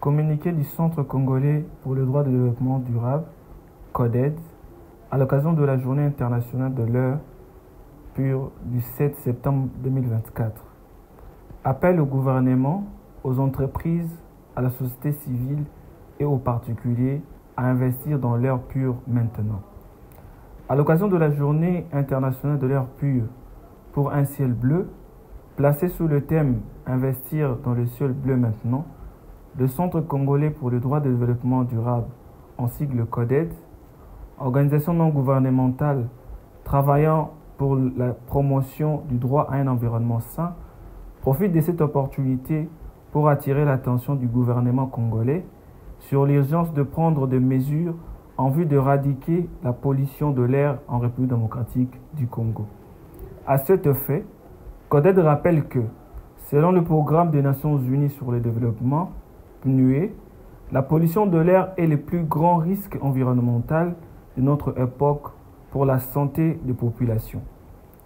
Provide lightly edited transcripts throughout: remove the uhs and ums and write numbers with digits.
Communiqué du Centre congolais pour le droit de développement durable, CODED, à l'occasion de la Journée internationale de l'air pur du 7 septembre 2024. Appel au gouvernement, aux entreprises, à la société civile et aux particuliers à investir dans l'air pur maintenant. À l'occasion de la Journée internationale de l'air pur pour un ciel bleu, placé sous le thème « Investir dans le ciel bleu maintenant », le Centre congolais pour le droit de développement durable, en sigle CODED, organisation non gouvernementale travaillant pour la promotion du droit à un environnement sain, profite de cette opportunité pour attirer l'attention du gouvernement congolais sur l'urgence de prendre des mesures en vue d'éradiquer la pollution de l'air en République démocratique du Congo. À cet effet, CODED rappelle que, selon le programme des Nations Unies sur le développement, PNUD, la pollution de l'air est le plus grand risque environnemental de notre époque pour la santé des populations.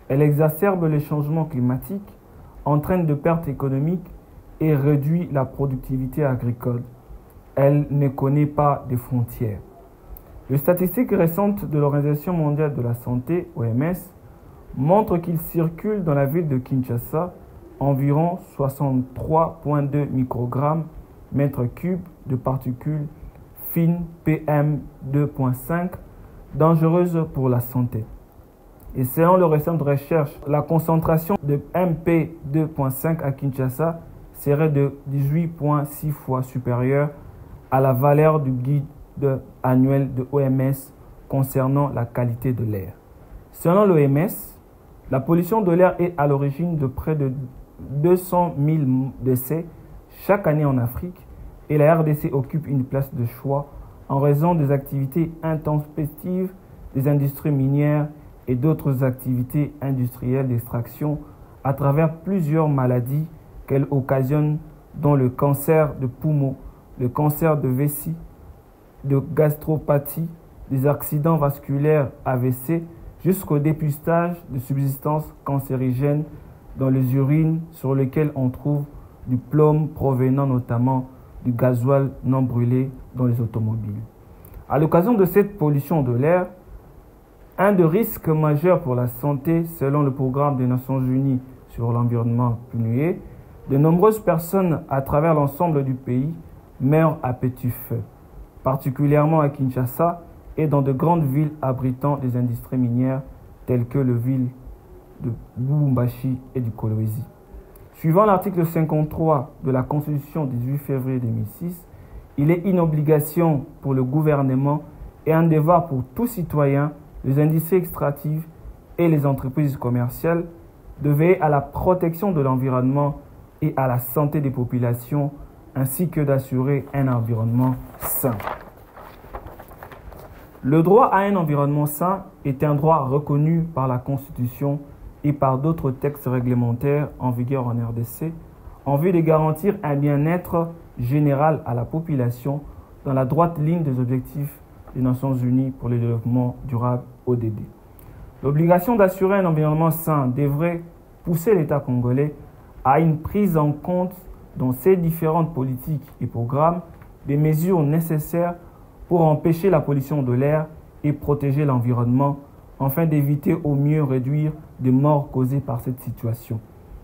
Elle exacerbe les changements climatiques, entraîne de pertes économiques et réduit la productivité agricole. Elle ne connaît pas de frontières. Les statistiques récentes de l'Organisation mondiale de la santé, OMS, montrent qu'il circule dans la ville de Kinshasa environ 63,2 microgrammes mètres cubes de particules fines PM2.5 dangereuses pour la santé. Et selon le récente recherche, la concentration de MP2.5 à Kinshasa serait de 18,6 fois supérieure à la valeur du guide annuel de l'OMS concernant la qualité de l'air. Selon l'OMS, la pollution de l'air est à l'origine de près de 200 000 décès chaque année en Afrique et la RDC occupe une place de choix en raison des activités intempestives des industries minières et d'autres activités industrielles d'extraction à travers plusieurs maladies qu'elles occasionnent, dont le cancer de poumon, le cancer de vessie, de gastropathie, des accidents vasculaires AVC, jusqu'au dépistage de substances cancérigènes dans les urines sur lesquelles on trouve du plomb provenant notamment du gasoil non brûlé dans les automobiles. À l'occasion de cette pollution de l'air, un des risques majeurs pour la santé, selon le programme des Nations Unies sur l'environnement PNUD, de nombreuses personnes à travers l'ensemble du pays meurent à petit feu, particulièrement à Kinshasa et dans de grandes villes abritant des industries minières telles que les villes de Lubumbashi et du Kolwezi. Suivant l'article 53 de la Constitution du 18 février 2006, il est une obligation pour le gouvernement et un devoir pour tout citoyen, les industries extractives et les entreprises commerciales de veiller à la protection de l'environnement et à la santé des populations, ainsi que d'assurer un environnement sain. Le droit à un environnement sain est un droit reconnu par la Constitution et par d'autres textes réglementaires en vigueur en RDC, en vue de garantir un bien-être général à la population dans la droite ligne des objectifs des Nations Unies pour le développement durable ODD. L'obligation d'assurer un environnement sain devrait pousser l'État congolais à une prise en compte dans ses différentes politiques et programmes des mesures nécessaires pour empêcher la pollution de l'air et protéger l'environnement, afin d'éviter au mieux réduire des morts causées par cette situation.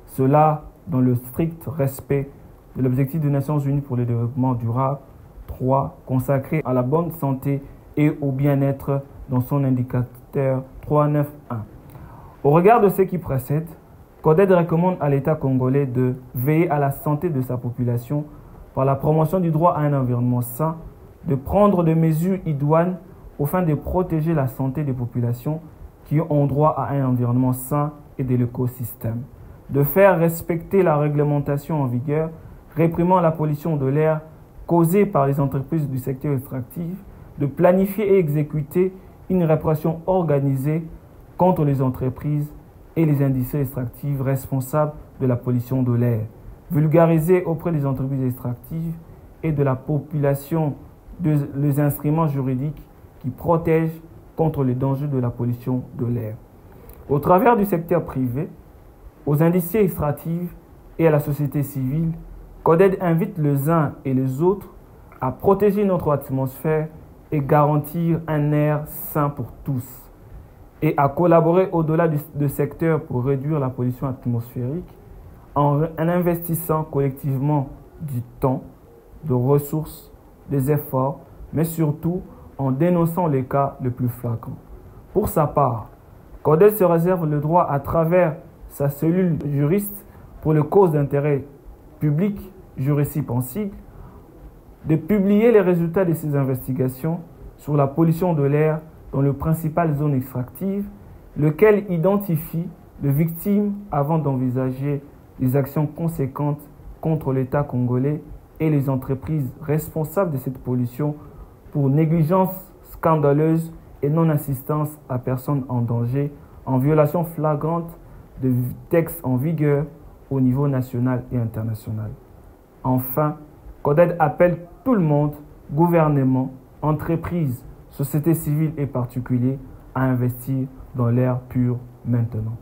Cela dans le strict respect de l'objectif des Nations Unies pour le développement durable 3, consacré à la bonne santé et au bien-être dans son indicateur 3.9.1. Au regard de ce qui précède, CODED recommande à l'État congolais de veiller à la santé de sa population par la promotion du droit à un environnement sain, de prendre des mesures idoines afin de protéger la santé des populations qui ont droit à un environnement sain et de l'écosystème, de faire respecter la réglementation en vigueur, réprimant la pollution de l'air causée par les entreprises du secteur extractif, de planifier et exécuter une répression organisée contre les entreprises et les industries extractives responsables de la pollution de l'air, vulgariser auprès des entreprises extractives et de la population les instruments juridiques qui protègent contre les dangers de la pollution de l'air. Au travers du secteur privé, aux industries extractives et à la société civile, CODED invite les uns et les autres à protéger notre atmosphère et garantir un air sain pour tous, et à collaborer au-delà de secteurs pour réduire la pollution atmosphérique en investissant collectivement du temps, de ressources, des efforts, mais surtout en dénonçant les cas les plus flagrants. Pour sa part, CODED se réserve le droit, à travers sa cellule juriste pour les causes d'intérêt public, Jurisip en sigle, de publier les résultats de ses investigations sur la pollution de l'air dans les principales zones extractives, lequel identifie les victimes avant d'envisager des actions conséquentes contre l'État congolais et les entreprises responsables de cette pollution pour négligence scandaleuse et non-assistance à personnes en danger, en violation flagrante de textes en vigueur au niveau national et international. Enfin, CODED appelle tout le monde, gouvernement, entreprises, société civile et particuliers, à investir dans l'air pur maintenant.